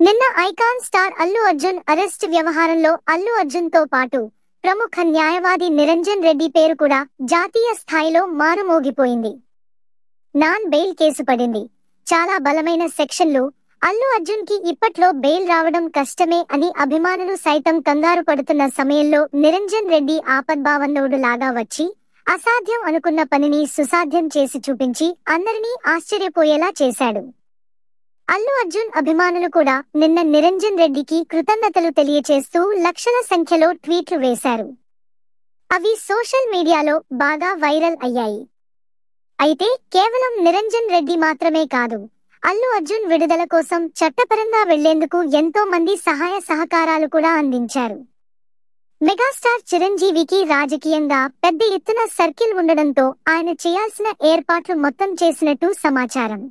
నిన్న icon star Allu Arjun arrest వ్యవహారంలో అల్లు అర్జున్ తో పాటు ప్రముఖ న్యాయవాది నిరంజన్ రెడ్డి పేరు కూడా జాతీయ స్థాయిలో మారుమోగిపోయింది. నాన్ బెయిల్ కేసు పడింది. చాలా బలమైన సెక్షన్లు. అల్లు అర్జున్ కి ఇప్పట్లో బెయిల్ రావడం కష్టమే అని అభిమానులు సైతం కంగారు పడుతున్న సమయంలో నిరంజన్ రెడ్డి ఆపద్బాంధవుడు లాగా వచ్చి అసాధ్యం అనుకున్న పనిని సుసాధ్యం చేసి చూపించి అందరినీ ఆశ్చర్యపోయేలా చేశాడు. అల్లు అర్జున్ అభిమానులు కూడా నిన్న నిరంజన్ రెడ్డికి కృతజ్ఞతలు తెలియచేస్తూ లక్షల సంఖ్యలో ట్వీట్లు వేశారు. అవి సోషల్ మీడియాలో బాగా వైరల్ అయ్యాయి. అయితే కేవలం నిరంజన్ రెడ్డి మాత్రమే కాదు, అల్లు అర్జున్ విడుదల కోసం చట్టపరంగా వెళ్లేందుకు ఎంతో మంది సహాయ సహకారాలు కూడా అందించారు. మెగాస్టార్ చిరంజీవికి రాజకీయంగా పెద్ద ఎత్తున సర్కిల్ ఉండడంతో ఆయన చేయాల్సిన ఏర్పాట్లు మొత్తం చేసినట్టు సమాచారం.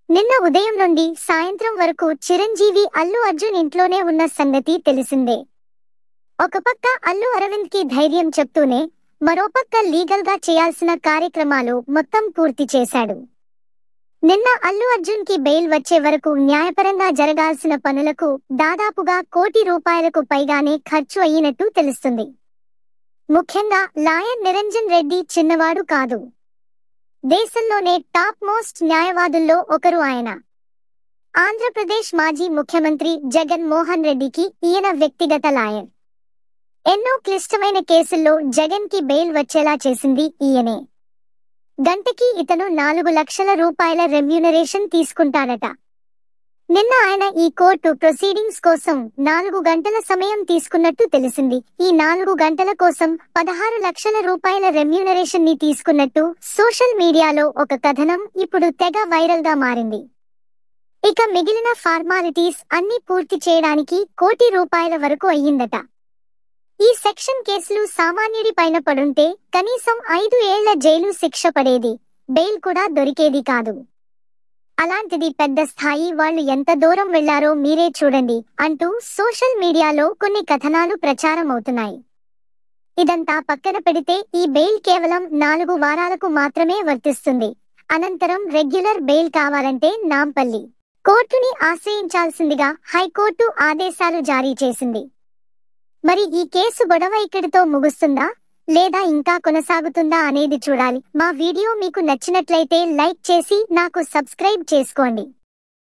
నిన్న ఉదయం నుండి సాయంత్రం వరకు చిరంజీవి అల్లు అర్జున్ ఇంట్లోనే ఉన్న సంగతి తెలిసిందే. ఒక పక్క అల్లు అరవింద్ కి ధైర్యం చెప్తూనే మరోపక్క లీగల్ గా చేయాల్సిన కార్యక్రమాలు మొత్తం పూర్తి చేశాడు. నిన్న అల్లు అర్జున్ కి బెయిల్ వచ్చే వరకు న్యాయపరంగా జరగాల్సిన పనులకు దాదాపుగా ₹1 కోటి పైగానే ఖర్చు అయ్యినట్టు తెలుస్తుంది. ముఖ్యంగా లాయర్ నిరంజన్ రెడ్డి చిన్నవాడు కాదు. దేశంలోనే టాప్ మోస్ట్ న్యాయవాదుల్లో ఒకరు ఆయన. ఆంధ్రప్రదేశ్ మాజీ ముఖ్యమంత్రి జగన్ మోహన్ రెడ్డికి ఈయన వ్యక్తిగత లాయర్. ఎన్నో క్లిష్టమైన కేసుల్లో జగన్ కి బెయిల్ వచ్చేలా చేసింది ఈయనే. గంటకి ఇతను ₹4 లక్షల రెమ్యూనరేషన్ తీసుకుంటాడట. నిన్న ఆయన ఈ కోర్టు ప్రొసీడింగ్స్ కోసం 4 గంటల సమయం తీసుకున్నట్టు తెలిసింది. ఈ 4 గంటల కోసం ₹16 లక్షల రెమ్యూనరేషన్ ని తీసుకున్నట్టు సోషల్ మీడియాలో ఒక కథనం ఇప్పుడు తెగ వైరల్ గా మారింది. ఇక మిగిలిన ఫార్మాలిటీస్ అన్ని పూర్తి చేయడానికి ₹1 కోటి వరకు అయ్యిందట. ఈ సెక్షన్ కేసులు సామాన్యుడి పైన పడుంటే కనీసం 5 ఏళ్ల జైలు శిక్ష పడేది, బెయిల్ కూడా దొరికేది కాదు. అలాంటిది పెద్ద స్థాయి వాళ్ళు ఎంత దూరం వెళ్లారో మీరే చూడండి అంటూ సోషల్ మీడియాలో కొన్ని కథనాలు ప్రచారం అవుతున్నాయి. ఇదంతా పక్కన పెడితే ఈ బెయిల్ కేవలం 4 వారాలకు మాత్రమే వర్తిస్తుంది. అనంతరం రెగ్యులర్ బెయిల్ కావాలంటే నాంపల్లి కోర్టుని ఆశ్రయించాల్సిందిగా హైకోర్టు ఆదేశాలు జారీ చేసింది. మరి ఈ కేసు గొడవ ఇక్కడితో ముగుస్తుందా లేదా ఇంకా కొనసాగుతుందా అనేది చూడాలి. మా వీడియో మీకు నచ్చినట్లయితే లైక్ చేసి నాకు సబ్స్క్రైబ్ చేసుకోండి.